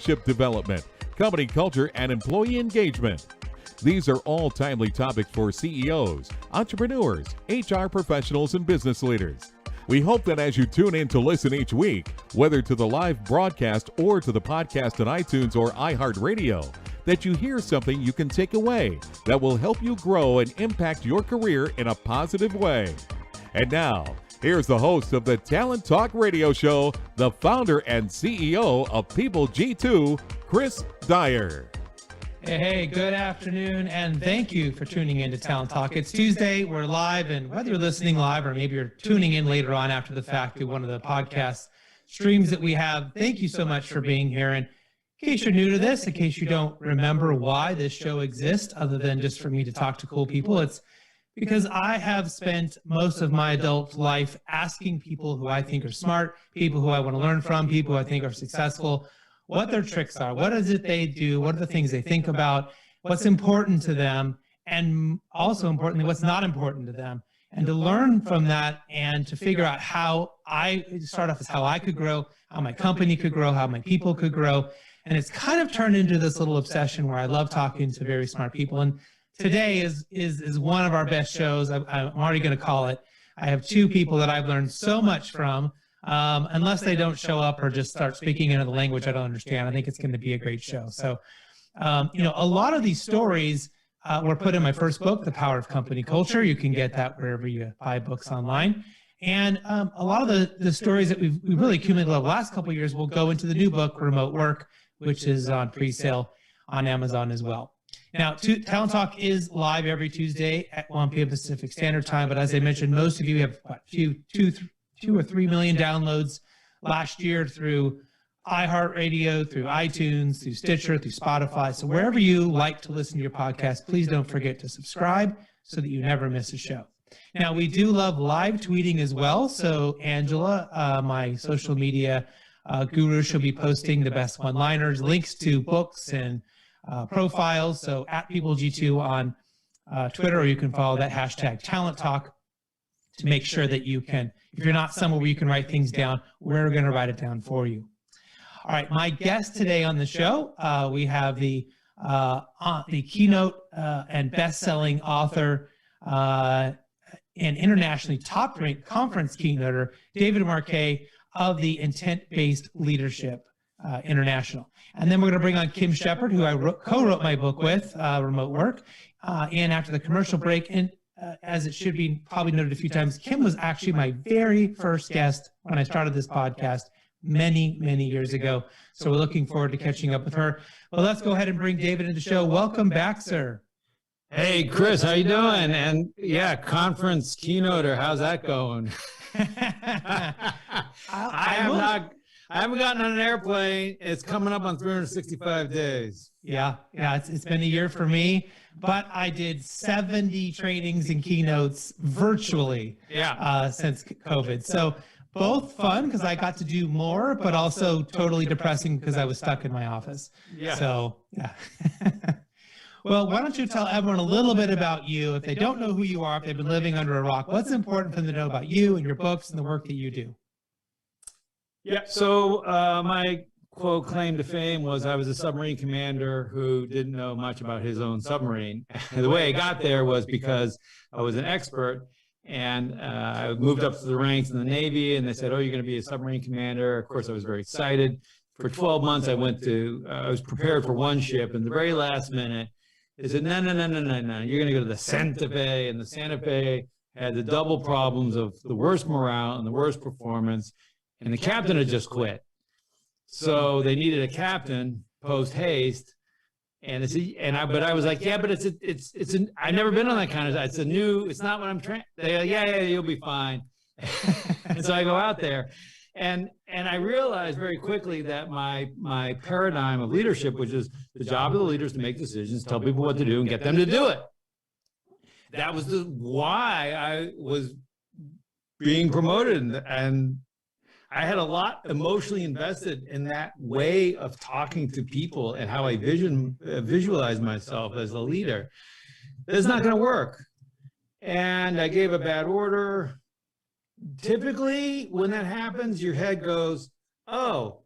leadership development, company culture, and employee engagement. These are all timely topics for CEOs, entrepreneurs, HR professionals, and business leaders. We hope that as you tune in to listen each week, whether to the live broadcast or to the podcast on iTunes or iHeartRadio, that you hear something you can take away that will help you grow and impact your career in a positive way. And now, here's the host of the Talent Talk Radio Show, the founder and CEO of People G2, Chris Dyer. Hey, good afternoon, and thank you for tuning in to Talent Talk. It's Tuesday, we're live, and whether you're listening live or maybe you're tuning in later on after the fact through one of the podcast streams that we have, thank you so much for being here. And in case you're new to this, in case you don't remember why this show exists, other than just for me to talk to cool people, it's because I have spent most of my adult life asking people who I think are smart, people who I want to learn from, people who I think are successful, what their tricks are, what is it they do, what are the things they think about, what's important to them, and also importantly, what's not important to them. And to learn from that and to figure out how I start off as how I could grow, how my company could grow, how my people could grow. And it's kind of turned into this little obsession where I love talking to very smart people. And today is one of our best shows. I'm already going to call it. I have two people that I've learned so much from. Unless they don't show up or just start speaking into the language I don't understand, I think it's going to be a great show. So, a lot of these stories were put in my first book, The Power of Company Culture. You can get that wherever you buy books online. And a lot of the stories that we've really accumulated over the last couple of years will go into the new book, Remote Work, which is on pre-sale on Amazon as well. Now, Talent Talk is live every Tuesday at 1 p.m. Pacific Standard Time. But as I mentioned, most of you have 2 or 3 million downloads last year through iHeartRadio, through iTunes, through Stitcher, through Spotify. So wherever you like to listen to your podcast, please don't forget to subscribe so that you never miss a show. Now, we do love live tweeting as well. So Angela, my social media guru, she'll be posting the best one-liners, links to books and profiles. So at PeopleG2 on Twitter, or you can follow that hashtag Talent Talk to make sure that you can, if you're not somewhere where you can write things down, we're going to write it down for you. All right, my guest today on the show, we have the keynote and best-selling author and internationally top-ranked conference keynoter, David Marquet of the Intent-Based Leadership International. And then we're going to bring on Kim Shepard, who I co-wrote my book with, Remote Work. And after the commercial break, and as it should be probably noted a few times, Kim was actually my very first guest when I started this podcast many, many years ago. So we're looking forward to catching up with her. Well, let's go ahead and bring David into the show. Welcome back, sir. Hey, Chris, how you doing? And yeah, conference keynoter, how's that going? I haven't gotten on an airplane. It's coming up on 365 days. Yeah, it's been a year for me. But I did 70 trainings and keynotes virtually since COVID. So both fun because I got to do more, but also totally depressing because I was stuck in my office. Yeah. So, yeah. Well, why don't you tell everyone a little bit about you? If they don't know who you are, if they've been living under a rock, what's important for them to know about you and your books and the work that you do? Yeah, so my quote claim to fame was I was a submarine commander who didn't know much about his own submarine. And the way I got there was because I was an expert, and I moved up to the ranks in the Navy, and they said, oh, you're going to be a submarine commander. Of course, I was very excited. For 12 months, I was prepared for one ship, and the very last minute, they said, no, you're going to go to the Santa Fe, and the Santa Fe had the double problems of the worst morale and the worst performance, and the captain had just quit. So they needed a captain post haste, and but I was like, yeah, but I've never been on that kind of. It's not what I'm trying. They go, yeah, you'll be fine. And so I go out there, and I realized very quickly that my paradigm of leadership, which is the job of the leaders to make decisions, tell people what to do, and get them to do it. That was why I was being promoted, and I had a lot emotionally invested in that way of talking to people and how I visualize myself as a leader. It's not going to work. And I gave a bad order. Typically, when that happens, your head goes, oh,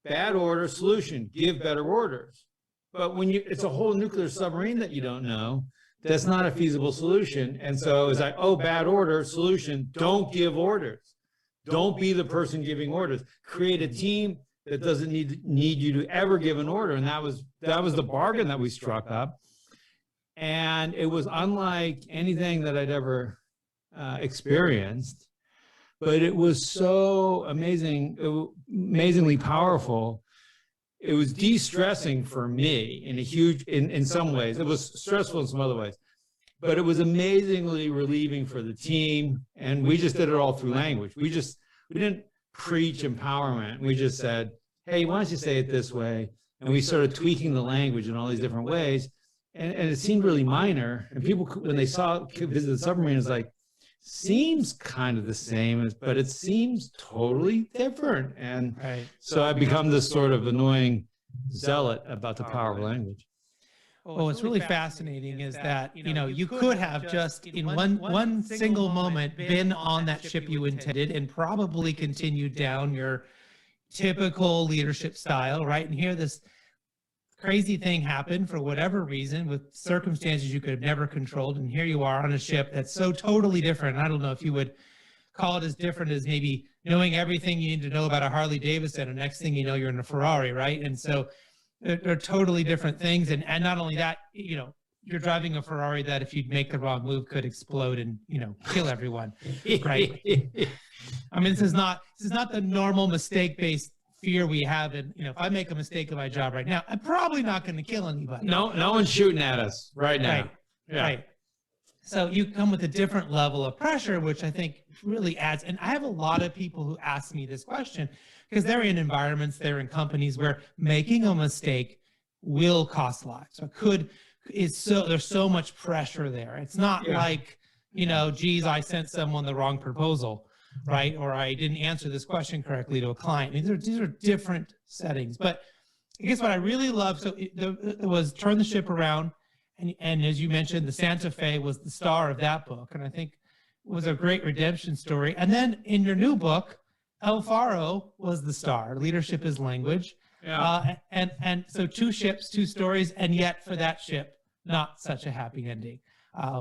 bad order, solution, give better orders. But when it's a whole nuclear submarine that you don't know, that's not a feasible solution. And so it's like, oh, bad order, solution, don't give orders. Don't be the person giving orders. Create a team that doesn't need you to ever give an order. And that was the bargain that we struck up. And it was unlike anything that I'd ever experienced, but it was so amazingly powerful. It was de-stressing for me in some ways. It was stressful in some other ways, but it was amazingly relieving for the team. And we just did it all through language. We didn't preach empowerment. We just said, hey, why don't you say it this way? And we started tweaking the language in all these different ways. And it seemed really minor. And people, when they visit the submarine, it's like, seems kind of the same, but it seems totally different. And so I've become this sort of annoying zealot about the power of language. Well, what's really fascinating is that, you could have just in one single moment been on that ship you intended and probably continued down your typical leadership style, right? And here this crazy thing happened for whatever reason with circumstances you could have never controlled. And here you are on a ship that's so totally different. I don't know if you would call it as different as maybe knowing everything you need to know about a Harley Davidson, and next thing you know, you're in a Ferrari, right? And so they're totally different things. And not only that, you're driving a Ferrari that if you'd make the wrong move could explode and, kill everyone, right? I mean, this is not the normal mistake-based fear we have. And, if I make a mistake in my job right now, I'm probably not going to kill anybody. No one's shooting at us right now. Right. Yeah. Right. So you come with a different level of pressure, which I think really adds. And I have a lot of people who ask me this question because they're in environments, they're in companies where making a mistake will cost lives. So there's so much pressure there. It's not like, geez, I sent someone the wrong proposal, right? Or I didn't answer this question correctly to a client. I mean, these are different settings. But I guess what I really love, it was Turn the Ship Around. And as you mentioned, the Santa Fe was the star of that book. And I think it was a great redemption story. And then in your new book, El Faro was the star. Leadership is Language. Yeah. And so 2 ships, 2 stories, and yet for that ship, not such a happy ending.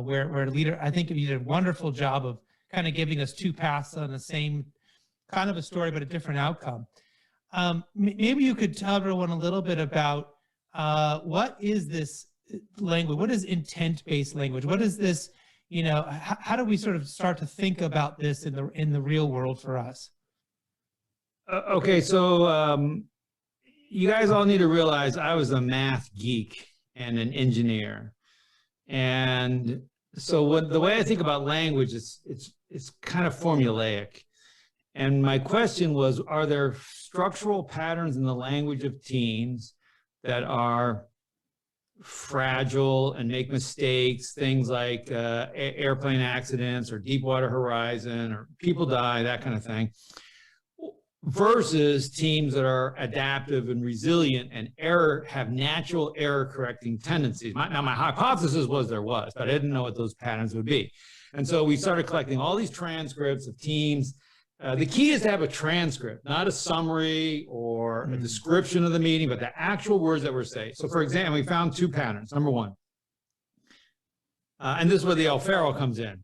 Where leader, I think you did a wonderful job of kind of giving us 2 paths on the same kind of a story, but a different outcome. Maybe you could tell everyone a little bit about what is this language? What is intent-based language? What is this, how do we sort of start to think about this in the real world for us? Okay, so you guys all need to realize I was a math geek and an engineer. And so the way I think about language is it's kind of formulaic. And my question was, are there structural patterns in the language of teens that are fragile and make mistakes, things like airplane accidents or Deepwater Horizon or people die, that kind of thing, versus teams that are adaptive and resilient and have natural error correcting tendencies. My hypothesis was there was, but I didn't know what those patterns would be. And so we started collecting all these transcripts of teams. The key is to have a transcript, not a summary or a description of the meeting, but the actual words that were said. So for example, we found 2 patterns. Number 1, and this is where the El Faro comes in.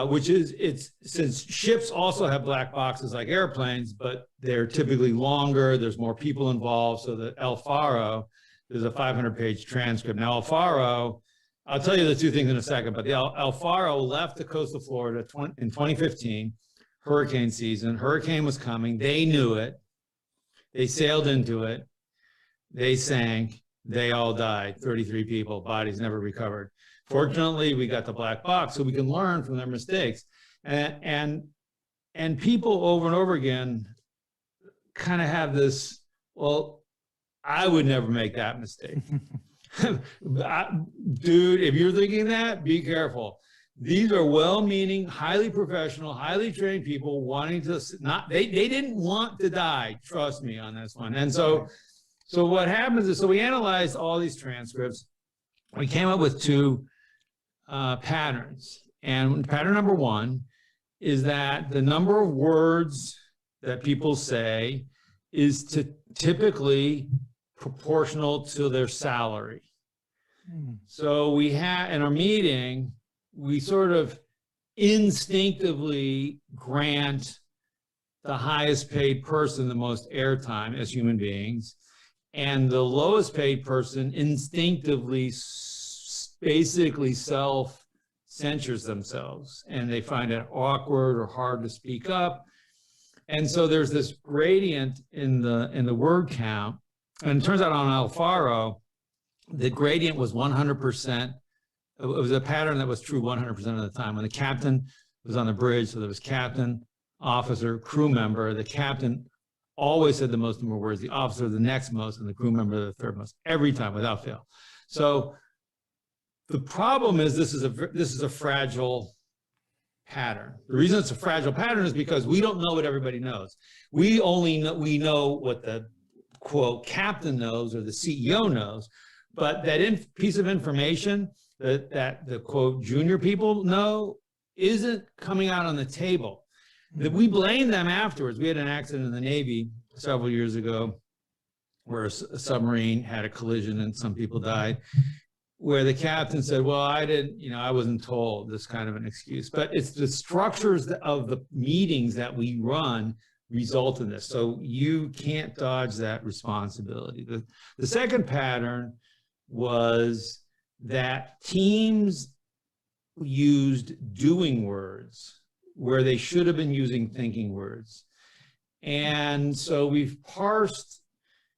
Which is, since ships also have black boxes like airplanes, but they're typically longer, there's more people involved. So the El Faro, there's a 500-page transcript. Now, El Faro, I'll tell you the 2 things in a second, but the El Faro left the coast of Florida in 2015, hurricane season. Hurricane was coming. They knew it. They sailed into it. They sank. They all died. 33 people, bodies never recovered. Fortunately, we got the black box so we can learn from their mistakes. And people over and over again kind of have this, well, I would never make that mistake. Dude, if you're thinking that, be careful. These are well-meaning, highly professional, highly trained people wanting to they didn't want to die, trust me on this one. And so what happens is, so we analyzed all these transcripts. We came up with 2 patterns. And pattern number 1 is that the number of words that people say is typically proportional to their salary. So we had in our meeting, we sort of instinctively grant the highest paid person the most airtime as human beings, and the lowest paid person instinctively basically self-censors themselves, and they find it awkward or hard to speak up. And so there's this gradient in the word count. And it turns out on Alfaro, the gradient was 100%. It was a pattern that was true 100% of the time. When the captain was on the bridge, so there was captain, officer, crew member, the captain always said the most number of words, the officer the next most, and the crew member the third most, every time without fail. So the problem is this is a fragile pattern. The reason it's a fragile pattern is because we don't know what everybody knows. We know what the quote captain knows or the CEO knows, but that piece of information that the quote junior people know isn't coming out on the table. That we blame them afterwards. We had an accident in the Navy several years ago where a submarine had a collision and some people died, where the captain said, well, I wasn't told, this kind of an excuse. But it's the structures of the meetings that we run result in this. So you can't dodge that responsibility. The second pattern was that teams used doing words where they should have been using thinking words. And so we've parsed,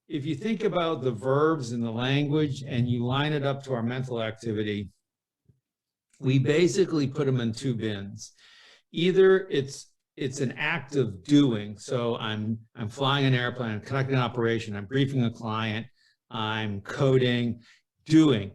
if you think about the verbs in the language and you line it up to our mental activity, we basically put them in two bins. Either it's an act of doing. So I'm flying an airplane, I'm conducting an operation, I'm briefing a client, I'm coding, doing.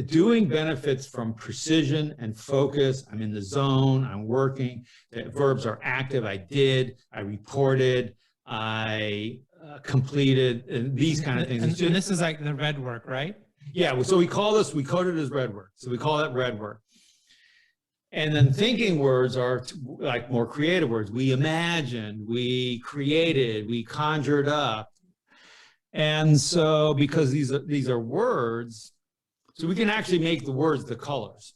Doing benefits from precision and focus. I'm in the zone, I'm working. The verbs are active. I did, I reported, I completed, and these kind of things. And this is like the red work, right? Yeah, so we code it as red work. So we call that red work. And then thinking words are like more creative words. We imagined, we created, we conjured up. And so because these are words, so we can actually make the words the colors.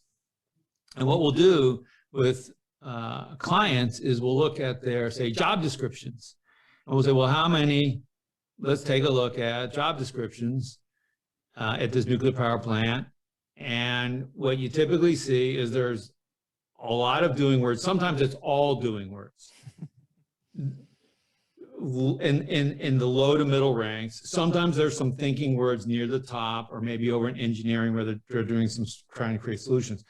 And what we'll do with clients is we'll look at their, say, job descriptions. And we'll say, well, how many, let's take a look at job descriptions at this nuclear power plant. And what you typically see is there's a lot of doing words. Sometimes it's all doing words. In the low to middle ranks. Sometimes there's some thinking words near the top, or maybe over in engineering where they're doing some trying to create solutions.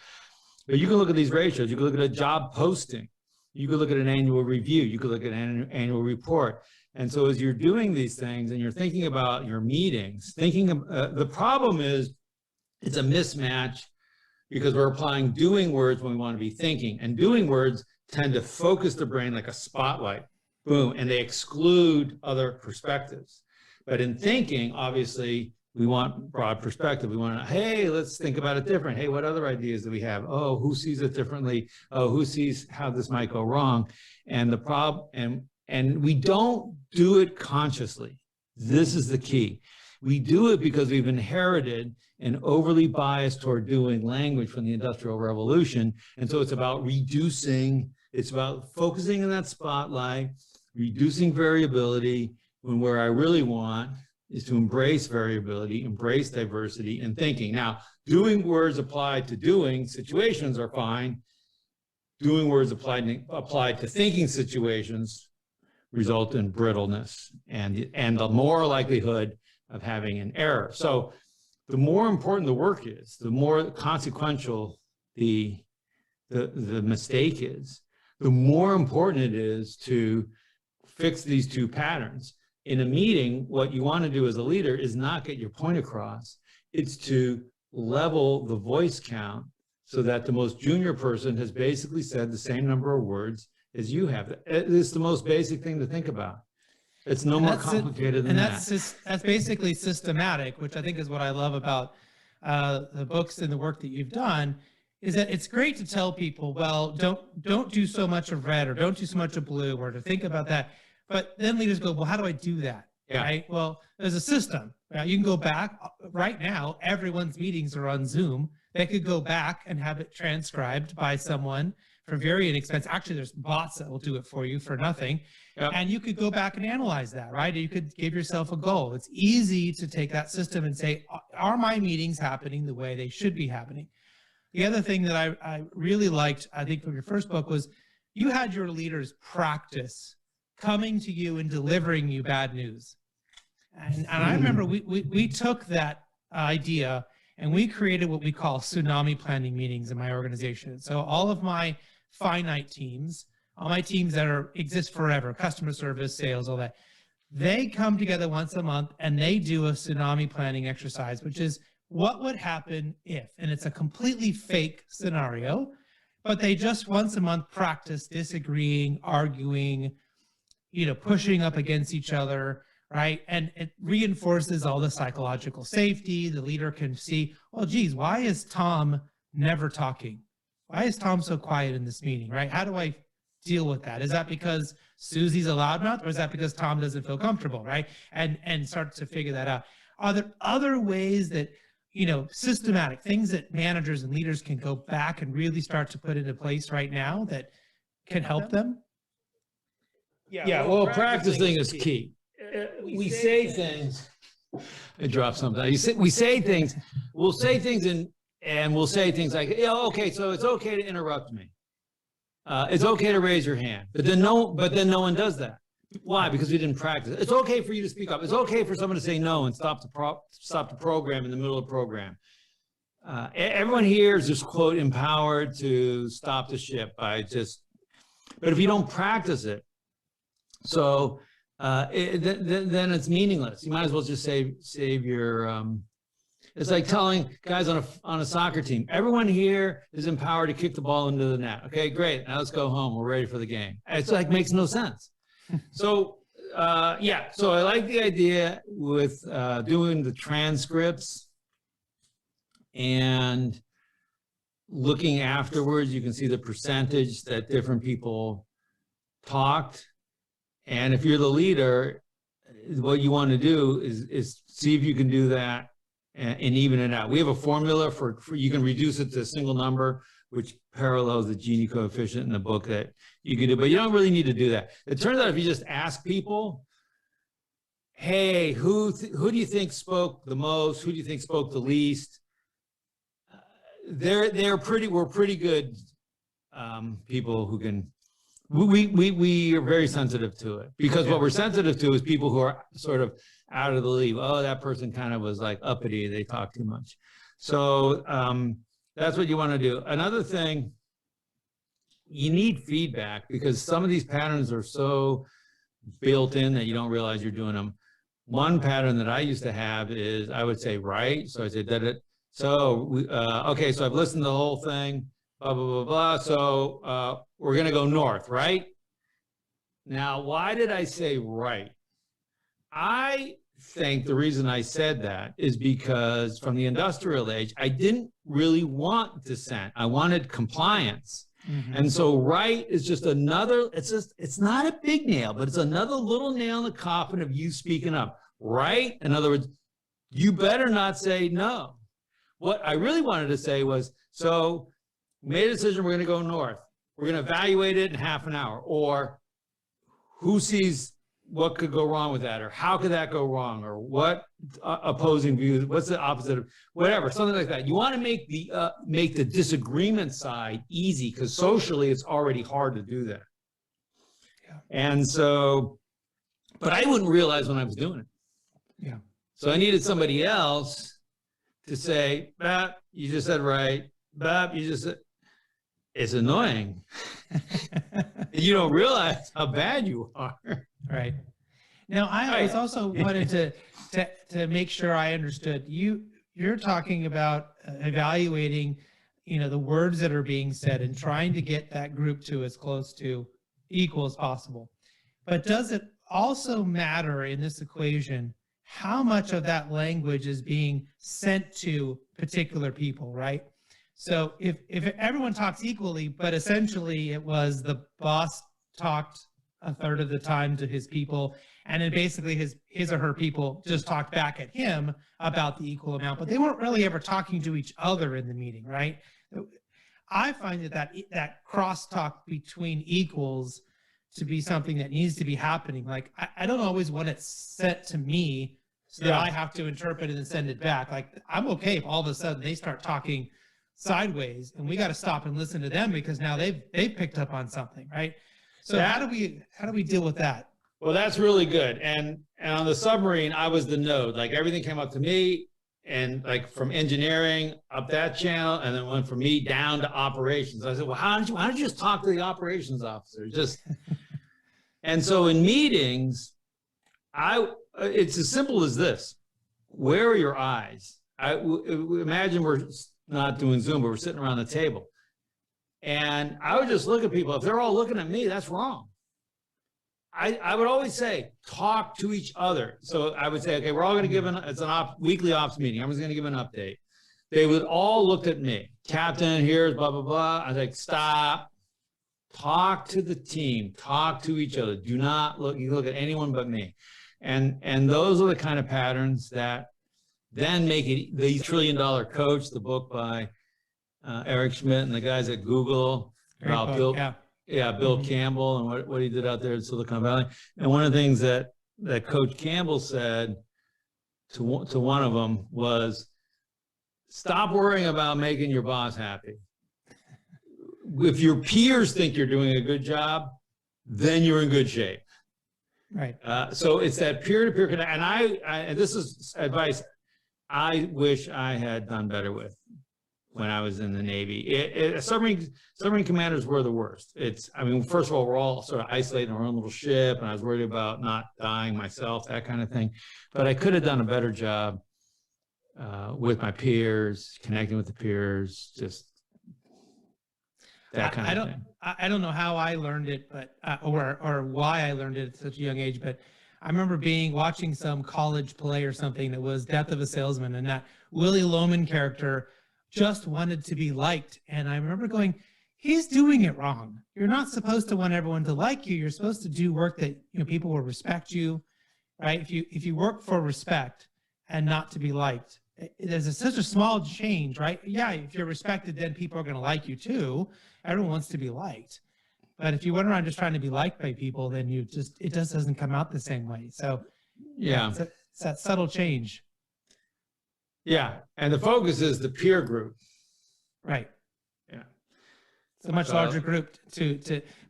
But you can look at these ratios. You can look at a job posting. You could look at an annual review. You could look at an annual report. And so as you're doing these things and you're thinking about your meetings, the problem is it's a mismatch because we're applying doing words when we want to be thinking. And doing words tend to focus the brain like a spotlight. Boom, and they exclude other perspectives. But in thinking, obviously, we want broad perspective. We want to, hey, let's think about it different. Hey, what other ideas do we have? Oh, who sees it differently? Oh, who sees how this might go wrong? And the problem, and we don't do it consciously. This is the key. We do it because we've inherited an overly biased toward doing language from the Industrial Revolution. And so it's about reducing, it's about focusing on that spotlight, reducing variability, when where I really want is to embrace variability, embrace diversity in thinking. Now, doing words applied to doing situations are fine. Doing words applied to thinking situations result in brittleness and the more likelihood of having an error. So the more important the work is, the more consequential the mistake is, the more important it is to fix these two patterns. In a meeting, what you want to do as a leader is not get your point across. It's to level the voice count so that the most junior person has basically said the same number of words as you have. It's the most basic thing to think about. It's no more complicated than that. That's basically systematic, which I think is what I love about the books and the work that you've done, is that it's great to tell people, well, don't do so much of red or don't do so much of blue or to think about that. But then leaders go, well, how do I do that? Yeah. right? Well, there's a system. You can go back right now. Everyone's meetings are on Zoom. They could go back and have it transcribed by someone for very inexpensive. Actually, there's bots that will do it for you for nothing. Yep. And you could go back and analyze that, right? You could give yourself a goal. It's easy to take that system and say, are my meetings happening the way they should be happening? The other thing that I really liked, I think, from your first book was you had your leaders practice coming to you and delivering you bad news. And I remember we took that idea and we created what we call tsunami planning meetings in my organization. So all of my finite teams, all my teams that exist forever, customer service, sales, all that, they come together once a month and they do a tsunami planning exercise, which is what would happen if, and it's a completely fake scenario, but they just once a month practice disagreeing, arguing, pushing up against each other, right? And it reinforces all the psychological safety. The leader can see, well, geez, why is Tom never talking? Why is Tom so quiet in this meeting, right? How do I deal with that? Is that because Susie's a loudmouth, or is that because Tom doesn't feel comfortable, right? And start to figure that out. Are there other ways that, systematic things that managers and leaders can go back and really start to put into place right now that can help them? Yeah, well, practicing is key. We say things. I drop something. We say things. We'll say things and we'll say things like, "Yeah, okay, so it's okay to interrupt me. It's okay to raise your hand." But then no one does that. Why? Because we didn't practice. It's okay for you to speak up. It's okay for someone to say no and stop the program in the middle of the program. Everyone here is just, quote, empowered to stop the ship by just. But if you don't practice it, so then it's meaningless. You might as well just save your. It's like telling guys on a soccer team, everyone here is empowered to kick the ball into the net. Okay, great. Now let's go home. We're ready for the game. It's like makes no sense. So so I like the idea with doing the transcripts and looking afterwards. You can see the percentage that different people talked. And if you're the leader, what you want to do is see if you can do that and even it out. We have a formula for you can reduce it to a single number, which parallels the Gini coefficient in the book that you can do, but you don't really need to do that. It turns out if you just ask people, hey, who do you think spoke the most? Who do you think spoke the least? We're pretty good people who can. We are very sensitive to it because what we're sensitive to is people who are sort of out of the league. Oh, that person kind of was like uppity. They talk too much. So that's what you want to do. Another thing, you need feedback because some of these patterns are so built in that you don't realize you're doing them. One pattern that I used to have is I would say, right. So I said, did it. So, okay, so I've listened to the whole thing, blah, blah, blah, blah. So we're going to go north, right? Now, why did I say right? I think the reason I said that is because from the industrial age, I didn't really want dissent. I wanted compliance. Mm-hmm. And so right is just another, it's not a big nail, but it's another little nail in the coffin of you speaking up. Right? In other words, you better not say no. What I really wanted to say was, so we made a decision, we're going to go north. We're going to evaluate it in half an hour. Or who sees what could go wrong with that? Or how could that go wrong? Or what opposing views? What's the opposite of whatever? Something like that. You want to make the disagreement side easy because socially it's already hard to do that. Yeah. And so, but I wouldn't realize when I was doing it. Yeah. So I needed somebody else to say, "Bap, you just said right. Bap, you just said." It's annoying. You don't realize how bad you are. Right. Now, I was also wanted to make sure I understood. You're talking about evaluating, the words that are being said and trying to get that group to as close to equal as possible. But does it also matter in this equation how much of that language is being sent to particular people, right? So if everyone talks equally, but essentially it was the boss talked a third of the time to his people, And then basically his or her people just talked back at him about the equal amount, but they weren't really ever talking to each other in the meeting, right? I find that crosstalk between equals to be something that needs to be happening. Like, I don't always want it sent to me so that I have to interpret it and send it back. Like, I'm okay if all of a sudden they start talking sideways and we got to stop and listen to them because now they've picked up on something, right? So how do we deal with that? Well, that's really good. And on the submarine, I was the node. Like, everything came up to me, and like from engineering up that channel, and then went from me down to operations. I said, well, why don't you just talk to the operations officer? And so in meetings, it's as simple as this. Where are your eyes? Imagine we're not doing Zoom, but we're sitting around the table. And I would just look at people. If they're all looking at me, that's wrong. I would always say, talk to each other. So I would say, okay, we're all going to give it's an weekly ops meeting. I was going to give an update. They would all look at me. Captain, here's blah, blah, blah. I was like, stop. Talk to the team. Talk to each other. Do not look at anyone but me. And those are the kind of patterns that then make it the $1 Trillion Coach, the book by Eric Schmidt and the guys at Google about Bill Campbell and what he did out there in Silicon Valley. And one of the things that Coach Campbell said to one of them was, stop worrying about making your boss happy. If your peers think you're doing a good job, then you're in good shape. Right. So it's that peer-to-peer connect. And and this is advice I wish I had done better with when I was in the Navy. Submarine commanders were the worst. First of all, we're all sort of isolated in our own little ship, and I was worried about not dying myself, that kind of thing. But I could have done a better job with my peers, connecting with the peers, just that kind of thing. I don't know how I learned it, but or why I learned it at such a young age, but I remember watching some college play or something that was Death of a Salesman, and that Willie Loman character just wanted to be liked. And I remember going, he's doing it wrong. You're not supposed to want everyone to like you. You're supposed to do work that people will respect you, right? If you work for respect and not to be liked, there's such a small change, right? Yeah, if you're respected, then people are going to like you too. Everyone wants to be liked. But if you went around just trying to be liked by people, then it just doesn't come out the same way. So yeah, it's that subtle change. Yeah, and the focus is the peer group. Right. Yeah. It's a much larger group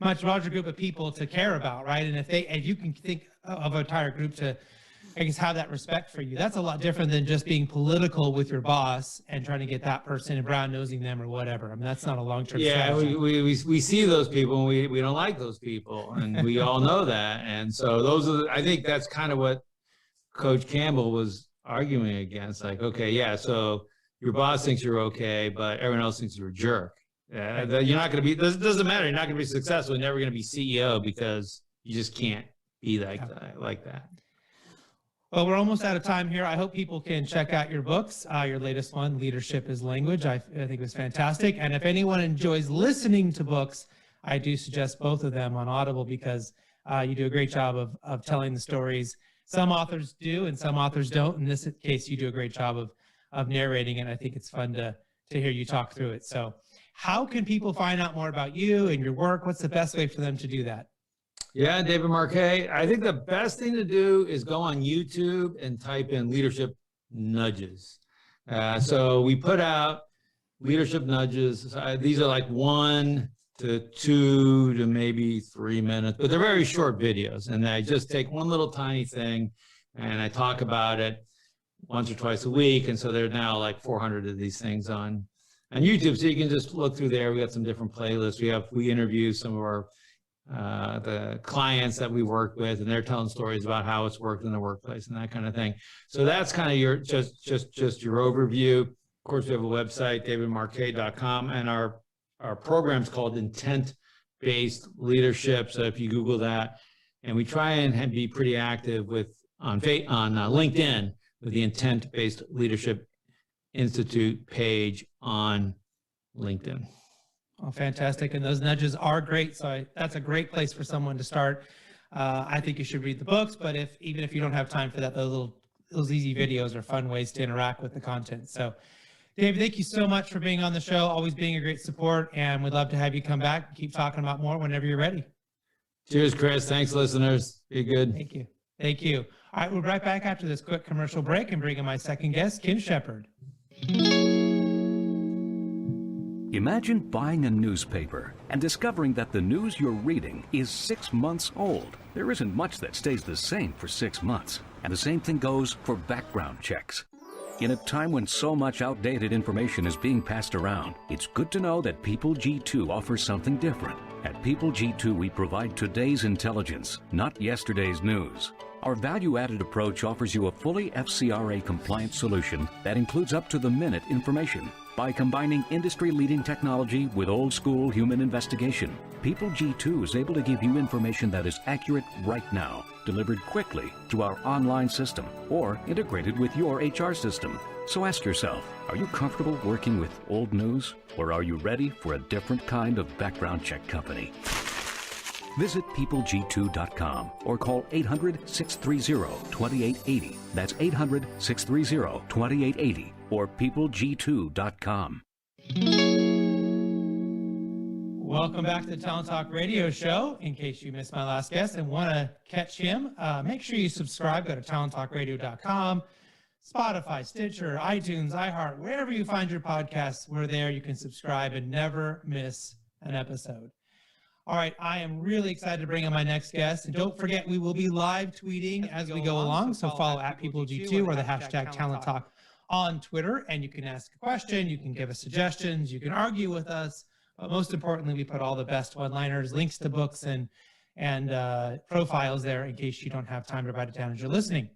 much larger group of people to care about, right? And if you can think of an entire group to, I guess, have that respect for you, that's a lot different than just being political with your boss and trying to get that person and brown nosing them or whatever. I mean, that's not a long-term strategy. we see those people and we don't like those people, and we all know that. And so I think that's kind of what Coach Campbell was arguing against. Like, okay, yeah, so your boss thinks you're okay, but everyone else thinks you're a jerk. You're not going to be, doesn't matter. You're not going to be successful. You're never going to be CEO because you just can't be like that. Well, we're almost out of time here. I hope people can check out your books. Your latest one, Leadership is Language, I think it was fantastic. And if anyone enjoys listening to books, I do suggest both of them on Audible, because you do a great job of telling the stories. Some authors do and some authors don't. In this case, you do a great job of narrating it. I think it's fun to hear you talk through it. So how can people find out more about you and your work? What's the best way for them to do that? Yeah, David Marquet. I think the best thing to do is go on YouTube and type in Leadership Nudges. So we put out Leadership Nudges. These are like 1 to 2 to maybe 3 minutes, but they're very short videos. And I just take one little tiny thing and I talk about it once or twice a week. And so there are now like 400 of these things on YouTube. So you can just look through there. We got some different playlists. We interview some of our the clients that we work with, and they're telling stories about how it's worked in the workplace and that kind of thing. So that's kind of your just your overview. Of course, we have a website, davidmarquet.com, and our program's called Intent-Based Leadership. So if you Google that, and we try and be pretty active on LinkedIn with the Intent-Based Leadership Institute page on LinkedIn. Oh, fantastic. And those nudges are great. So that's a great place for someone to start. I think you should read the books, but even if you don't have time for that, those easy videos are fun ways to interact with the content. So, David, thank you so much for being on the show, always being a great support, and we'd love to have you come back and keep talking about more whenever you're ready. Cheers, Chris. Thanks, listeners. Be good. Thank you. Thank you. All right, we'll be right back after this quick commercial break and bring in my second guest, Kim Shepard. Imagine buying a newspaper and discovering that the news you're reading is 6 months old. There isn't much that stays the same for 6 months, and the same thing goes for background checks. In a time when so much outdated information is being passed around, it's good to know that People G2 offers something different. At People G2, we provide today's intelligence, not yesterday's news. Our value-added approach offers you a fully FCRA-compliant solution that includes up-to-the-minute information. By combining industry-leading technology with old-school human investigation, People G2 is able to give you information that is accurate right now, delivered quickly through our online system, or integrated with your HR system. So ask yourself, are you comfortable working with old news, or are you ready for a different kind of background check company? Visit peopleg2.com or call 800-630-2880. That's 800-630-2880 or peopleg2.com. Welcome back to the Talent Talk Radio Show. In case you missed my last guest and want to catch him, make sure you subscribe. Go to talenttalkradio.com, Spotify, Stitcher, iTunes, iHeart, wherever you find your podcasts, we're there. You can subscribe and never miss an episode. All right, I am really excited to bring in my next guest. And don't forget, we will be live tweeting as we go along. So follow at PeopleG2 or the hashtag Talent Talk on Twitter. And you can ask a question. You can give us suggestions. You can argue with us. But most importantly, we put all the best one-liners, links to books, and profiles there in case you don't have time to write it down as you're listening.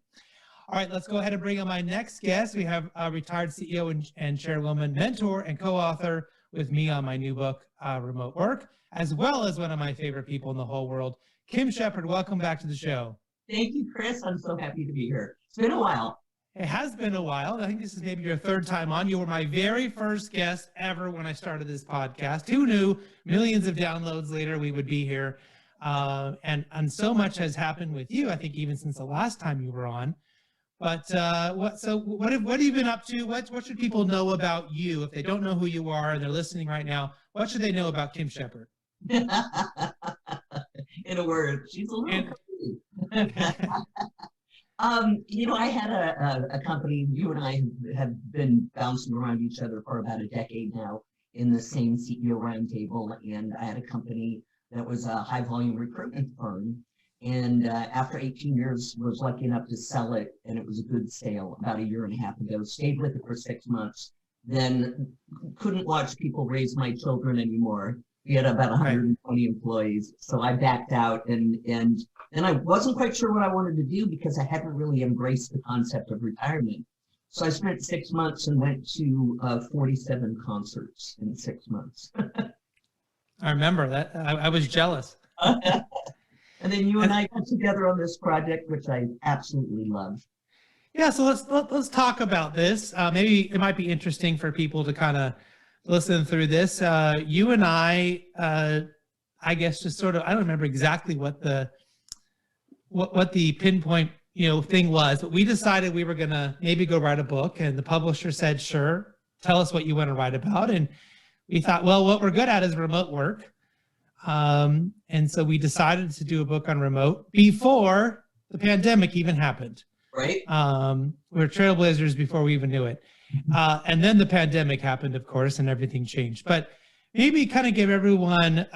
All right, let's go ahead and bring in my next guest. We have a retired CEO and chairwoman, mentor, and co-author with me on my new book, Remote Work, as well as one of my favorite people in the whole world, Kim Shepard. Welcome back to the show. Thank you, Chris. I'm so happy to be here. It's been a while. It has been a while. I think this is maybe your third time on. You were my very first guest ever when I started this podcast. Who knew millions of downloads later we would be here? And so much has happened with you, I think, even since the last time you were on. But what have you been up to? What should people know about you if they don't know who you are and they're listening right now? What should they know about Kim Shepard? In a word, she's a little crazy. I had a company. You and I have been bouncing around each other for about a decade now in the same CEO roundtable, and I had a company that was a high volume recruitment firm. And after 18 years, was lucky enough to sell it, and it was a good sale about a year and a half ago. Stayed with it for 6 months, then couldn't watch people raise my children anymore. We had about 120 employees, so I backed out, and I wasn't quite sure what I wanted to do because I hadn't really embraced the concept of retirement. So I spent 6 months and went to 47 concerts in 6 months. I remember that. I was jealous. And then you and I got together on this project, which I absolutely love. Yeah, so let's talk about this. Maybe it might be interesting for people to kind of listen through this. You and I guess just sort of, I don't remember exactly what the pinpoint thing was, but we decided we were gonna maybe go write a book, and the publisher said, "Sure, tell us what you want to write about." And we thought, well, what we're good at is remote work. And so we decided to do a book on remote before the pandemic even happened. Right. We were trailblazers before we even knew it. And then the pandemic happened, of course, and everything changed. But maybe kind of give everyone,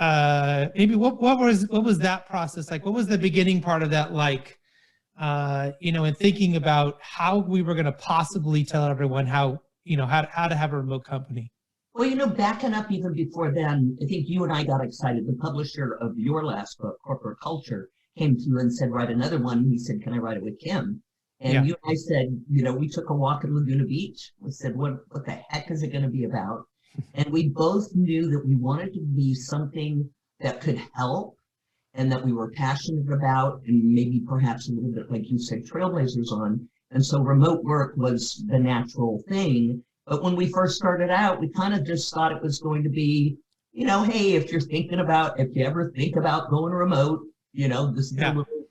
maybe what was that process like? What was the beginning part of that like, in thinking about how we were going to possibly tell everyone how to have a remote company? Well, backing up even before then, I think you and I got excited. The publisher of your last book, Corporate Culture, came to you and said, write another one. He said, can I write it with Kim? And you and I said, we took a walk in Laguna Beach. We said, what the heck is it going to be about? And we both knew that we wanted to be something that could help and that we were passionate about, and maybe perhaps a little bit, like you said, trailblazers on. And so remote work was the natural thing. But when we first started out, we kind of just thought it was going to be, hey, if you ever think about going remote, This is a Yeah. little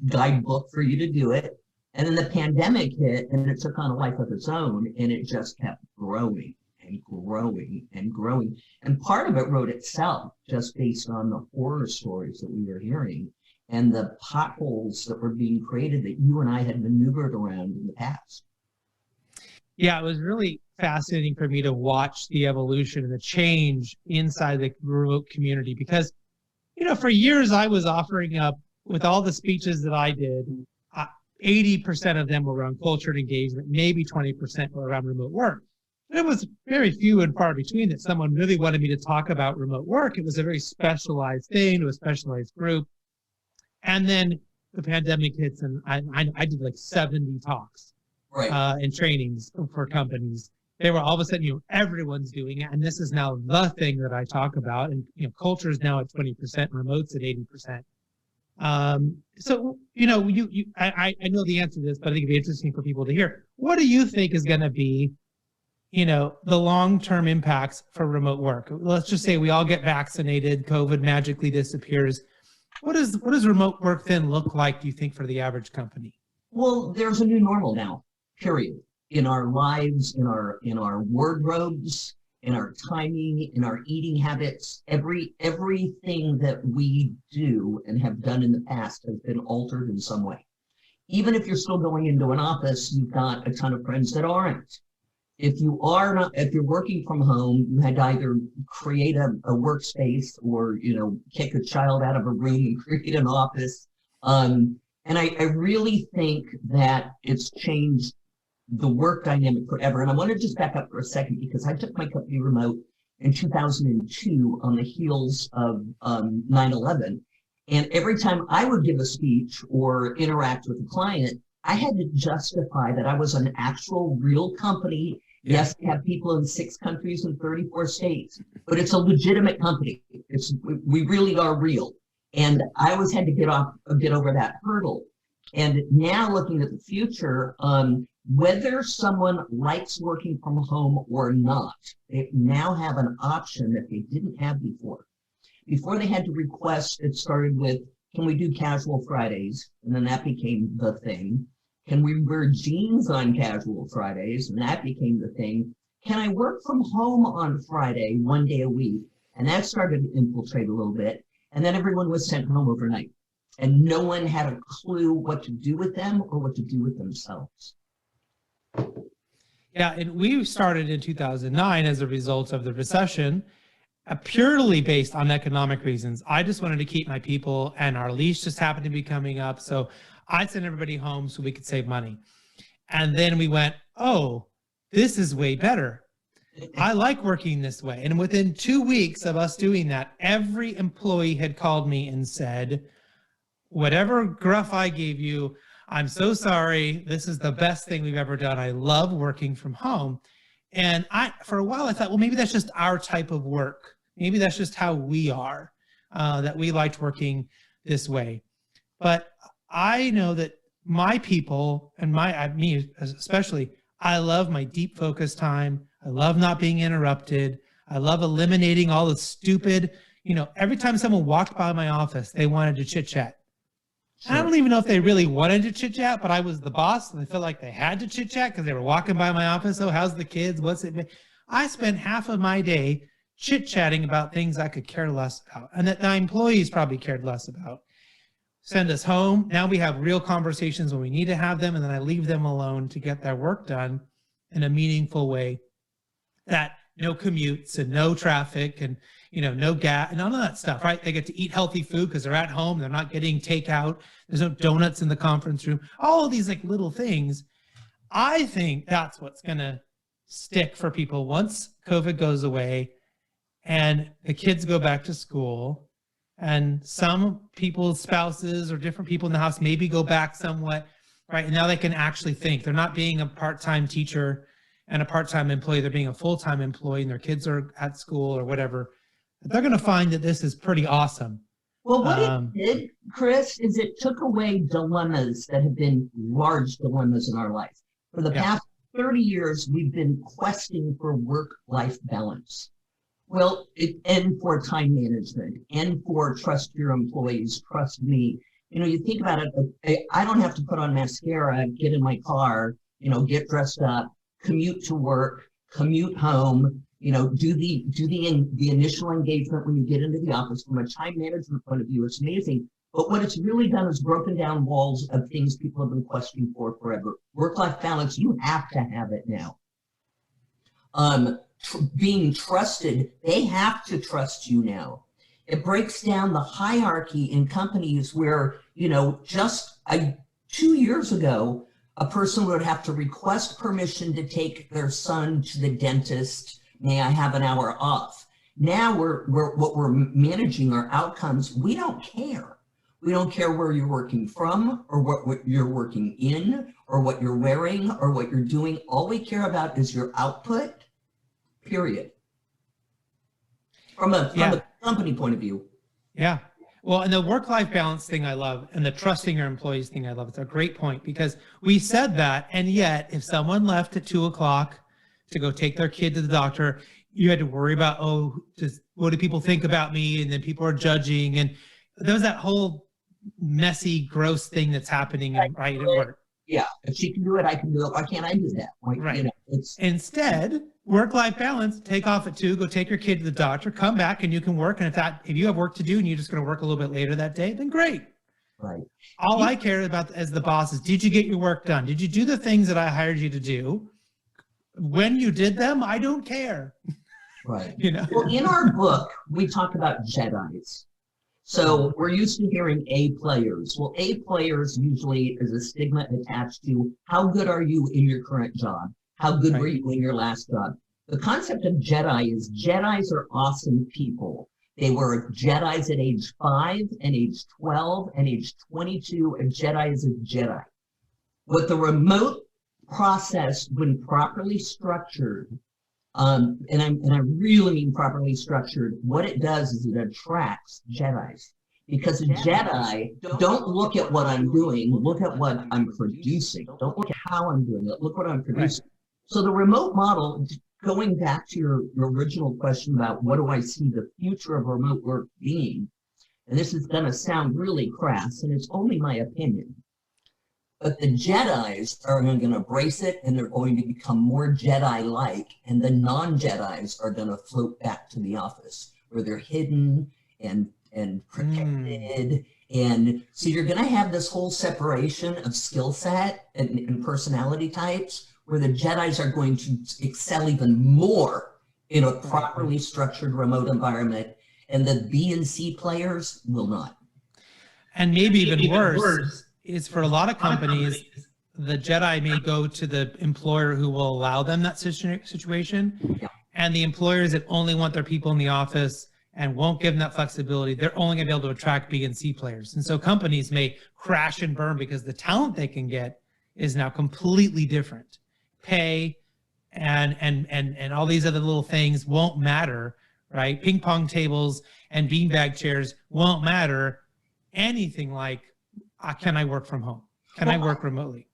guidebook for you to do it. And then the pandemic hit and it took on a life of its own, and it just kept growing and growing and growing. And part of it wrote itself just based on the horror stories that we were hearing and the potholes that were being created that you and I had maneuvered around in the past. Yeah, it was really fascinating for me to watch the evolution and the change inside the remote community because, for years I was offering up with all the speeches that I did, 80% of them were around culture and engagement, maybe 20% were around remote work. It was very few and far between that someone really wanted me to talk about remote work. It was a very specialized thing to a specialized group. And then the pandemic hits and I did like 70 talks. Right. And trainings for companies. They were all of a sudden, everyone's doing it. And this is now the thing that I talk about. And, culture is now at 20%, remote's at 80%. So, I know the answer to this, but I think it'd be interesting for people to hear. What do you think is going to be, the long-term impacts for remote work? Let's just say we all get vaccinated, COVID magically disappears. What does remote work then look like, do you think, for the average company? Well, there's a new normal now, period. In our lives, in our wardrobes, in our timing, in our eating habits, everything that we do and have done in the past has been altered in some way. Even if you're still going into an office, you've got a ton of friends that aren't. If you're working from home, you had to either create a workspace or, kick a child out of a room and create an office. And I really think that it's changed the work dynamic forever. And I want to just back up for a second because I took my company remote in 2002 on the heels of 9/11. And every time I would give a speech or interact with a client, I had to justify that I was an actual real company. Yeah. Yes, we have people in 6 countries and 34 states, but it's a legitimate company. We really are real. And I always had to get over that hurdle. And now looking at the future, whether someone likes working from home or not, they now have an option that they didn't have before. Before they had to request, it started with, can we do casual Fridays? And then that became the thing. Can we wear jeans on casual Fridays? And that became the thing. Can I work from home on Friday, 1 day a week? And that started to infiltrate a little bit. And then everyone was sent home overnight. And no one had a clue what to do with them or what to do with themselves. Yeah, and we started in 2009 as a result of the recession, purely based on economic reasons. I just wanted to keep my people, and our lease just happened to be coming up. So I sent everybody home so we could save money. And then we went, oh, this is way better. I like working this way. And within 2 weeks of us doing that, every employee had called me and said, whatever gruff I gave you, I'm so sorry. This is the best thing we've ever done. I love working from home. And for a while, I thought, well, maybe that's just our type of work. Maybe that's just how we are, that we liked working this way. But I know that my people and me especially, I love my deep focus time. I love not being interrupted. I love eliminating all the stupid, every time someone walked by my office, they wanted to chit chat. Sure. I don't even know if they really wanted to chit chat, but I was the boss and they felt like they had to chit chat because they were walking by my office. Oh, how's the kids? What's it? I spent half of my day chit chatting about things I could care less about and that my employees probably cared less about. Send us home. Now we have real conversations when we need to have them, and then I leave them alone to get their work done in a meaningful way. That no commutes and no traffic and no gas and none of that stuff, right? They get to eat healthy food because they're at home. They're not getting takeout. There's no donuts in the conference room. All of these little things. I think that's what's going to stick for people once COVID goes away and the kids go back to school and some people's spouses or different people in the house maybe go back somewhat, right? And now they can actually think. They're not being a part-time teacher and a part-time employee. They're being a full-time employee and their kids are at school or whatever. They're going to find that this is pretty awesome. Well, what it did, Chris, is it took away dilemmas that have been large dilemmas in our life. For the past 30 years, we've been questing for work-life balance. Well, and for time management and for trust your employees, trust me. You think about it, I don't have to put on mascara, get in my car, get dressed up, commute to work, commute home, do the initial engagement when you get into the office. From a time management point of view, it's amazing. But what it's really done is broken down walls of things people have been questioning for forever. Work-life balance, you have to have it now. Being trusted, they have to trust you now. It breaks down the hierarchy in companies where, just 2 years ago, a person would have to request permission to take their son to the dentist. May I have an hour off? Now what we're managing our outcomes. We don't care. We don't care where you're working from or what you're working in or what you're wearing or what you're doing. All we care about is your output, period. From a company point of view. Yeah. Well, and the work-life balance thing I love, and the trusting your employees thing I love. It's a great point, because we said that, and yet if someone left at 2 o'clock to go take their kid to the doctor, you had to worry about, what do people think about me? And then people are judging. And there was that whole messy, gross thing that's happening right at work. Yeah, if she can do it, I can do it. Why can't I do that? Right. Instead, work-life balance, take off at 2, go take your kid to the doctor, come back, and you can work. And if you have work to do and you're just going to work a little bit later that day, then great. Right. All I care about as the boss is, did you get your work done? Did you do the things that I hired you to do? When you did them, I don't care. Right. Well, in our book, we talk about Jedis. So we're used to hearing A players. Well, A players usually is a stigma attached to how good are you in your current job? How good were you in your last job? The concept of Jedi is Jedis are awesome people. They were Jedis at age 5 and age 12 and age 22. A Jedi is a Jedi. What the remote process, when properly structured, and I really mean properly structured, what it does is it attracts Jedis. Because a Jedi don't look at what I'm doing, look at what I'm producing. Don't look at how I'm doing it, look what I'm producing. Right. So the remote model, going back to your original question about what do I see the future of remote work being, and this is going to sound really crass, and it's only my opinion, but the Jedis are going to embrace it, and they're going to become more Jedi-like, and the non-Jedis are going to float back to the office where they're hidden and protected. And so you're going to have this whole separation of skill set and personality types, where the Jedis are going to excel even more in a properly structured remote environment, and the B and C players will not. And maybe even worse is, for a lot of companies, the Jedi may go to the employer who will allow them that situation. Yeah. And the employers that only want their people in the office and won't give them that flexibility, they're only going to be able to attract B and C players. And so companies may crash and burn because the talent they can get is now completely different. Pay and all these other little things won't matter, right? Ping pong tables and beanbag chairs won't matter. Anything like, can I work from home? Can I work remotely?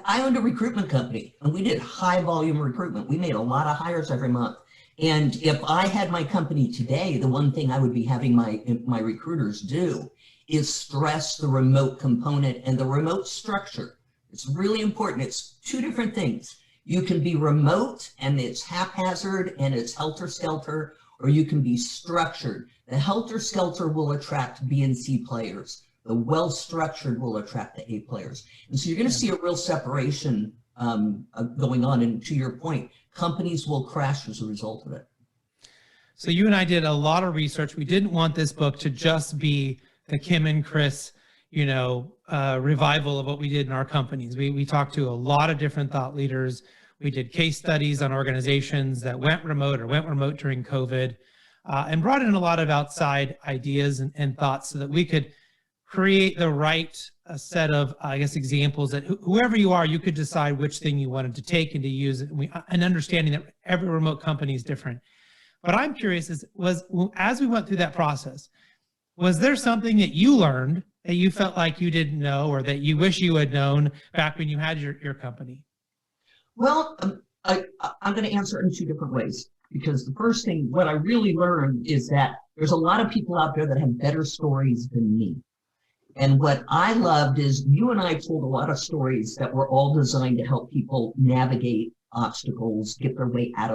I owned a recruitment company, and we did high volume recruitment. We made a lot of hires every month. And if I had my company today, the one thing I would be having my recruiters do is stress the remote component and the remote structure. It's really important. It's two different things. You can be remote and it's haphazard and it's helter-skelter, or you can be structured. The helter-skelter will attract B and C players. The well-structured will attract the A players. And so you're going to see a real separation going on. And to your point, companies will crash as a result of it. So you and I did a lot of research. We didn't want this book to just be the Kim and Chris, revival of what we did in our companies. We talked to a lot of different thought leaders. We did case studies on organizations that went remote during COVID, and brought in a lot of outside ideas and thoughts so that we could create the right set of, examples that whoever you are, you could decide which thing you wanted to take and to use, and understanding that every remote company is different. But I'm curious, as we went through that process, was there something that you learned that you felt like you didn't know, or that you wish you had known back when you had your company? Well, I'm going to answer it in two different ways. because the first thing, what I really learned is that there's a lot of people out there that have better stories than me. And what I loved is you and I told a lot of stories that were all designed to help people navigate obstacles, get their way out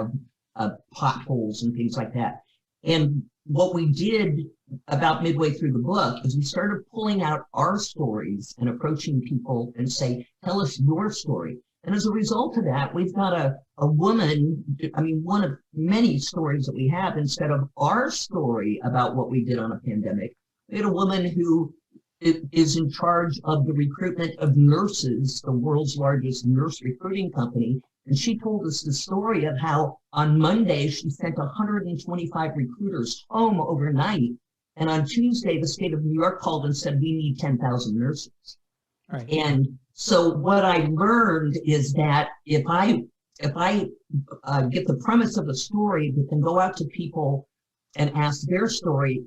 of potholes and things like that. And what we did about midway through the book is we started pulling out our stories and approaching people and say, tell us your story. And as a result of that, we've got a woman, I mean, one of many stories that we have, instead of our story about what we did on a pandemic, we had a woman who is in charge of the recruitment of nurses, the world's largest nurse recruiting company. And she told us the story of how on Monday she sent 125 recruiters home overnight. And on Tuesday, the state of New York called and said, we need 10,000 nurses. Right. And so what I learned is that if I get the premise of a story, but then go out to people and ask their story,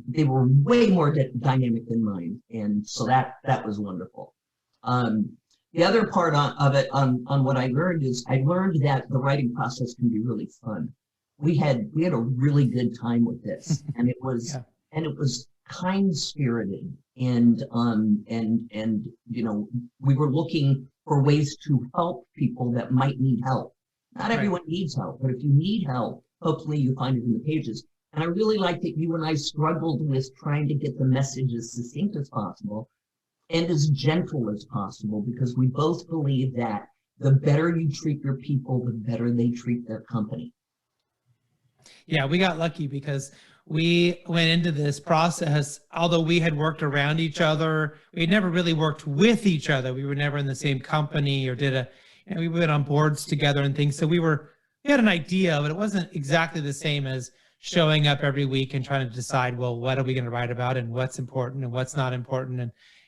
they were way more dynamic than mine. And so that was wonderful. The other part of it, on what I learned is I learned that the writing process can be really fun. We had a really good time with this, and it was kind spirited, and you know, we were looking for ways to help people that might need help. Not everyone needs help, but if you need help, hopefully you find it in the pages. And I really like that you and I struggled with trying to get the message as succinct as possible and as gentle as possible, because we both believe that the better you treat your people, the better they treat their company. Yeah, we got lucky because we went into this process, although we had worked around each other, we had never really worked with each other. We were never in the same company or we went on boards together and things. So we had an idea, but it wasn't exactly the same as showing up every week and trying to decide, well, what are we going to write about and what's important and what's not important.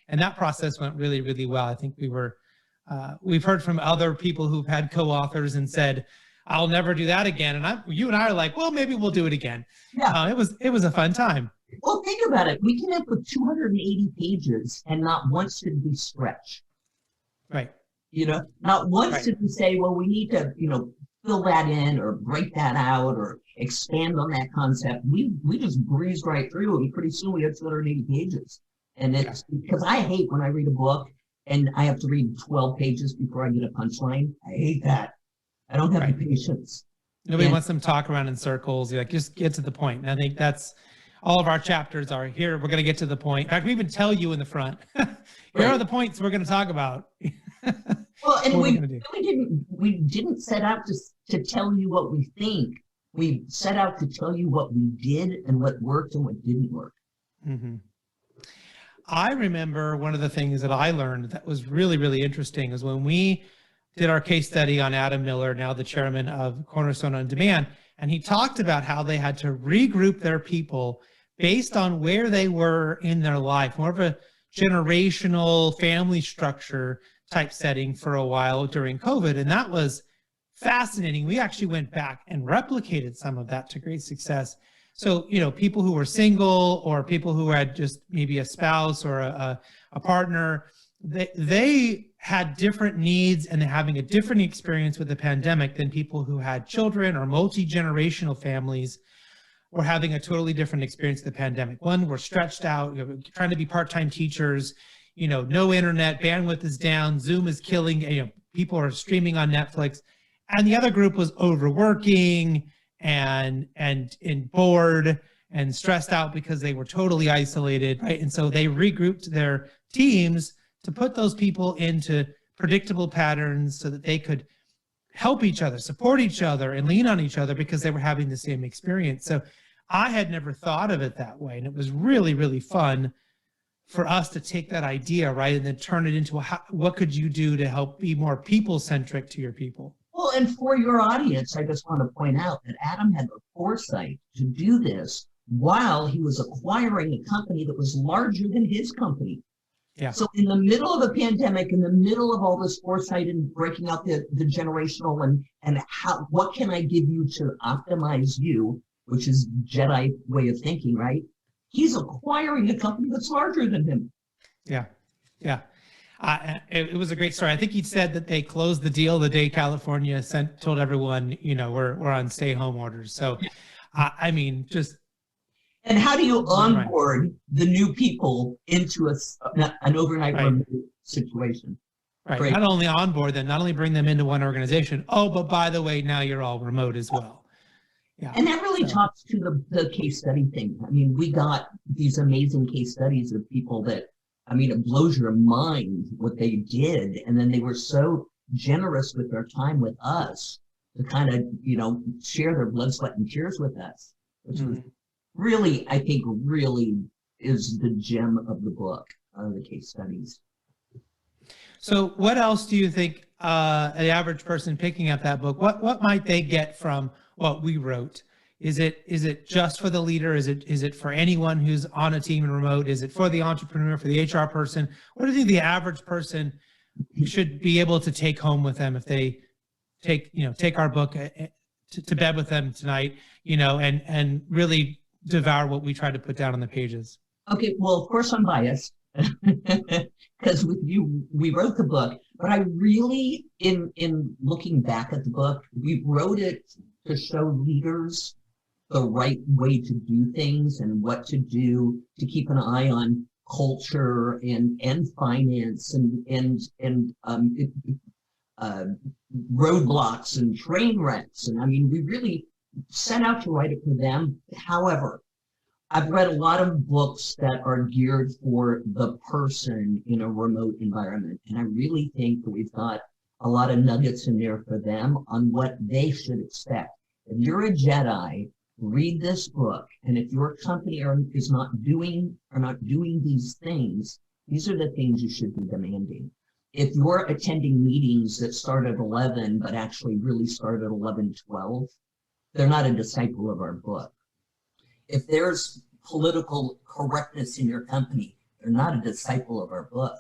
And that process went really, really well. I think we've heard from other people who've had co-authors and said, I'll never do that again. And you and I are like, well, maybe we'll do it again. Yeah. It was a fun time. Well, think about it. We came up with 280 pages and not once did we stretch. Right. You know, not once did we say, well, we need to, you know, fill that in or break that out or expand on that concept. We just breezed right through, and pretty soon we had 280 pages. And it's because I hate when I read a book and I have to read 12 pages before I get a punchline. I hate that. I don't have the patience. Nobody wants them to talk around in circles. You're like, just get to the point. And I think that's all of our chapters are here. We're going to get to the point. In fact, we even tell you in the front, here are the points we're going to talk about. Well, and we didn't set out to tell you what we think. We set out to tell you what we did and what worked and what didn't work. Mm-hmm. I remember one of the things that I learned that was really, really interesting is when we did our case study on Adam Miller, now the chairman of Cornerstone On Demand, and he talked about how they had to regroup their people based on where they were in their life, more of a generational family structure type setting for a while during COVID. And that was fascinating. We actually went back and replicated some of that to great success. So, you know, people who were single or people who had just maybe a spouse or a partner, they had different needs and they're having a different experience with the pandemic than people who had children or multi-generational families were having a totally different experience with the pandemic. One, were stretched out, trying to be part-time teachers, you know, no internet, bandwidth is down, Zoom is killing, you know, people are streaming on Netflix. And the other group was overworking and bored and stressed out because they were totally isolated, right? And so they regrouped their teams to put those people into predictable patterns so that they could help each other, support each other, and lean on each other because they were having the same experience. So I had never thought of it that way. And it was really, really fun for us to take that idea, right, and then turn it into what could you do to help be more people-centric to your people? Well, and for your audience, I just want to point out that Adam had the foresight to do this while he was acquiring a company that was larger than his company. Yeah. So in the middle of a pandemic, in the middle of all this foresight and breaking out the generational and what can I give you to optimize you, which is Jedi way of thinking, right? He's acquiring a company that's larger than him. Yeah. Yeah. It was a great story. I think he said that they closed the deal the day California told everyone, we're on stay home orders. So, I mean, just. And how do you onboard the new people into an overnight remote situation? Right. Great. Not only onboard them, not only bring them into one organization. Oh, but by the way, now you're all remote as well. Yeah. And that really talks to the case study thing. I mean, we got these amazing case studies of people that, I mean, it blows your mind what they did. And then they were so generous with their time with us to kind of, share their blood, sweat, and tears with us, which was really, I think, really is the gem of the book, the case studies. So what else do you think the average person picking up that book, what might they get from what we wrote? Is it just for the leader? Is it for anyone who's on a team and remote? Is it for the entrepreneur, for the HR person? What do you think the average person should be able to take home with them if they take our book to bed with them tonight, and really devour what we tried to put down on the pages? Okay, well, of course I'm biased because with you, we wrote the book, but I really, in looking back at the book, we wrote it to show leaders the right way to do things and what to do to keep an eye on culture and finance and roadblocks and train wrecks. And I mean, we really set out to write it for them. However, I've read a lot of books that are geared for the person in a remote environment. And I really think that we've got a lot of nuggets in there for them on what they should expect. If you're a Jedi, read this book. And if your company is not doing these things, these are the things you should be demanding. If you're attending meetings that start at 11, but actually really start at 11:12, they're not a disciple of our book. If there's political correctness in your company, they're not a disciple of our book.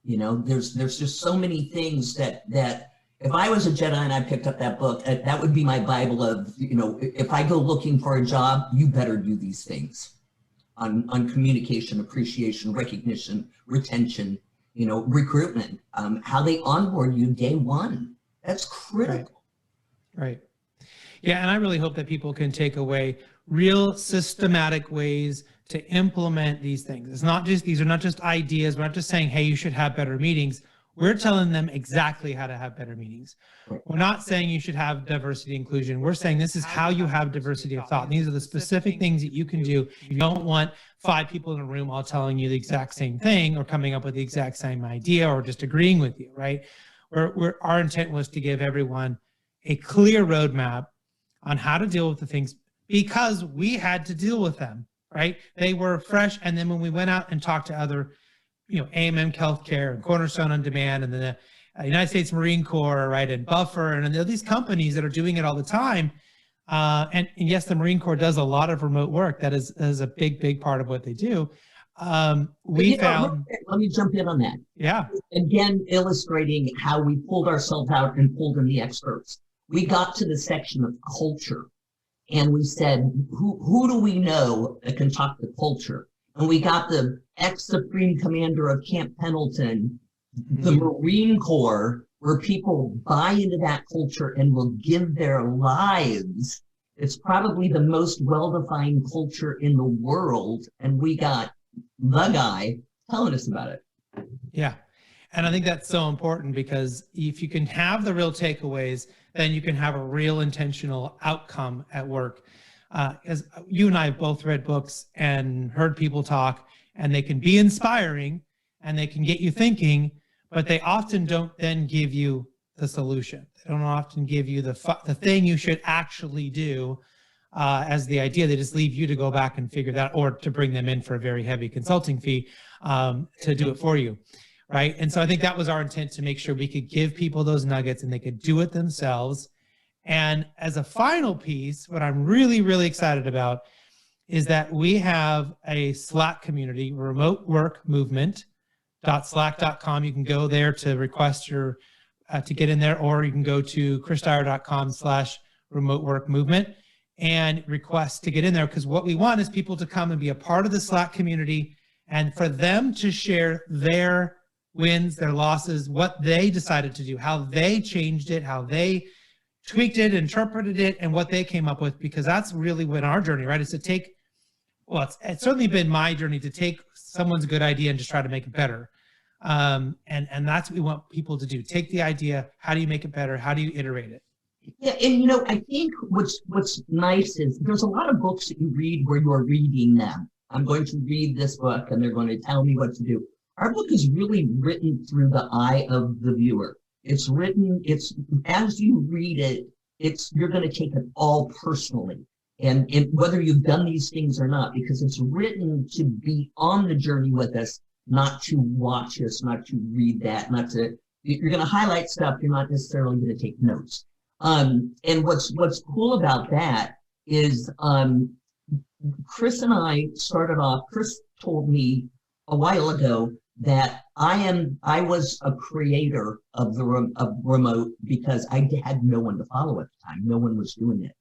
There's just so many things that if I was a Jedi and I picked up that book, that would be my Bible of, if I go looking for a job, you better do these things on communication, appreciation, recognition, retention, recruitment, how they onboard you day one. That's critical. Right. Yeah, and I really hope that people can take away real systematic ways to implement these things. These are not just ideas. We're not just saying, hey, you should have better meetings. We're telling them exactly how to have better meetings. We're not saying you should have diversity inclusion. We're saying this is how you have diversity of thought. And these are the specific things that you can do. You don't want 5 people in a room all telling you the exact same thing or coming up with the exact same idea or just agreeing with you, right? Our intent was to give everyone a clear roadmap on how to deal with the things because we had to deal with them, right? They were fresh. And then when we went out and talked to other, AMM Healthcare and Cornerstone On Demand and the United States Marine Corps, right, and Buffer, and there are these companies that are doing it all the time. And yes, the Marine Corps does a lot of remote work. That is a big part of what they do. We found. Let me jump in on that. Yeah. Again, illustrating how we pulled ourselves out and pulled in the experts. We got to the section of culture, and we said, who do we know that can talk to culture? And we got the ex-Supreme Commander of Camp Pendleton, the Marine Corps, where people buy into that culture and will give their lives. It's probably the most well-defined culture in the world. And we got the guy telling us about it. Yeah. And I think that's so important because if you can have the real takeaways, then you can have a real intentional outcome at work. As you and I have both read books and heard people talk, and they can be inspiring and they can get you thinking, but they often don't then give you the solution. They don't often give you the thing you should actually do as the idea. They just leave you to go back and figure that, or to bring them in for a very heavy consulting fee to do it for you, right? And so I think that was our intent, to make sure we could give people those nuggets and they could do it themselves. And as a final piece, what I'm really excited about is that we have a Slack community, remote work movement.slack.com. You can go there to request your, to get in there, or you can go to chrisdyer.com/remote work movement and request to get in there. Because what we want is people to come and be a part of the Slack community and for them to share their wins, their losses, what they decided to do, how they changed it, how they tweaked it, interpreted it, and what they came up with, because that's really what our journey, right, is to take, well, it's certainly been my journey to take someone's good idea and just try to make it better. And that's what we want people to do. Take the idea, how do you make it better? How do you iterate it? Yeah, and I think what's nice is there's a lot of books that you read where you're reading them. I'm going to read this book and they're going to tell me what to do. Our book is really written through the eye of the viewer. It's written, as you read it, you're going to take it all personally. And whether you've done these things or not, because it's written to be on the journey with us, not to watch us, not to read that, you're going to highlight stuff, you're not necessarily going to take notes. And what's cool about that is, Chris and I started off, Chris told me a while ago that I was a creator of remote because I had no one to follow at the time. No one was doing it.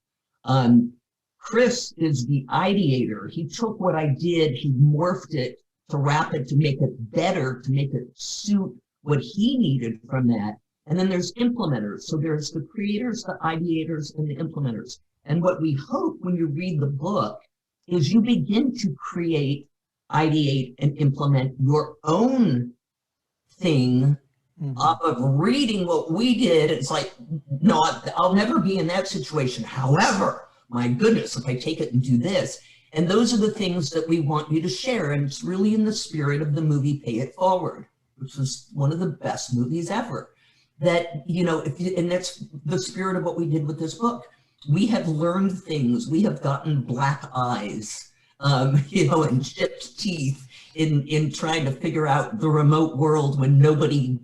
Chris is the ideator. He took what I did, he morphed it to wrap it, to make it better, to make it suit what he needed from that. And then there's implementers. So there's the creators, the ideators, and the implementers. And what we hope when you read the book is you begin to create, ideate, and implement your own thing off of reading what we did. It's like, no, I'll never be in that situation. However, my goodness, if I take it and do this. And those are the things that we want you to share. And it's really in the spirit of the movie Pay It Forward, which was one of the best movies ever. That, and that's the spirit of what we did with this book. We have learned things. We have gotten black eyes, and chipped teeth in trying to figure out the remote world when nobody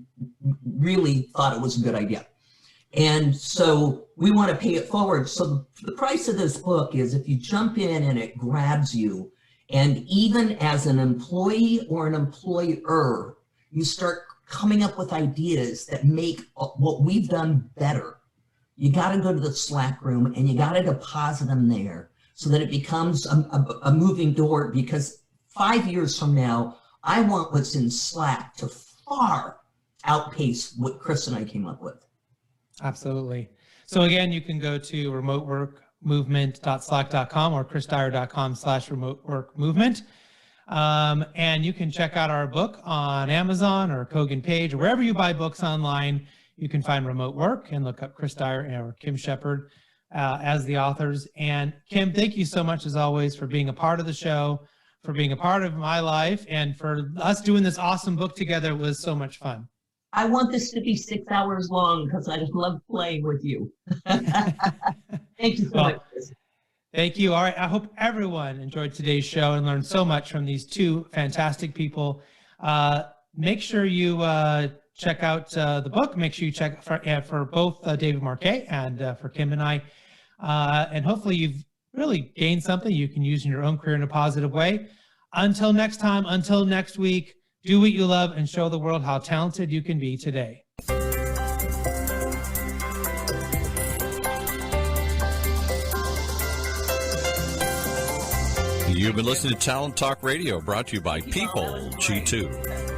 really thought it was a good idea. And so we want to pay it forward. So the price of this book is if you jump in and it grabs you, and even as an employee or an employer, you start coming up with ideas that make what we've done better. You got to go to the Slack room and you got to deposit them there so that it becomes a moving door, because 5 years from now, I want what's in Slack to far outpace what Chris and I came up with. Absolutely. So again, you can go to remoteworkmovement.slack.com or chrisdyer.com/remoteworkmovement. And you can check out our book on Amazon or Kogan Page, or wherever you buy books online. You can find Remote Work and look up Chris Dyer or Kim Shepard as the authors. And Kim, thank you so much as always for being a part of the show, for being a part of my life, and for us doing this awesome book together. It was so much fun. I want this to be 6 hours long because I just love playing with you. Thank you so much. Thank you. All right. I hope everyone enjoyed today's show and learned so much from these two fantastic people. Make sure you check out the book. Make sure you check for both David Marquet and for Kim and I. And hopefully you've really gained something you can use in your own career in a positive way. Until next time, until next week, do what you love and show the world how talented you can be today. You've been listening to Talent Talk Radio, brought to you by People G2.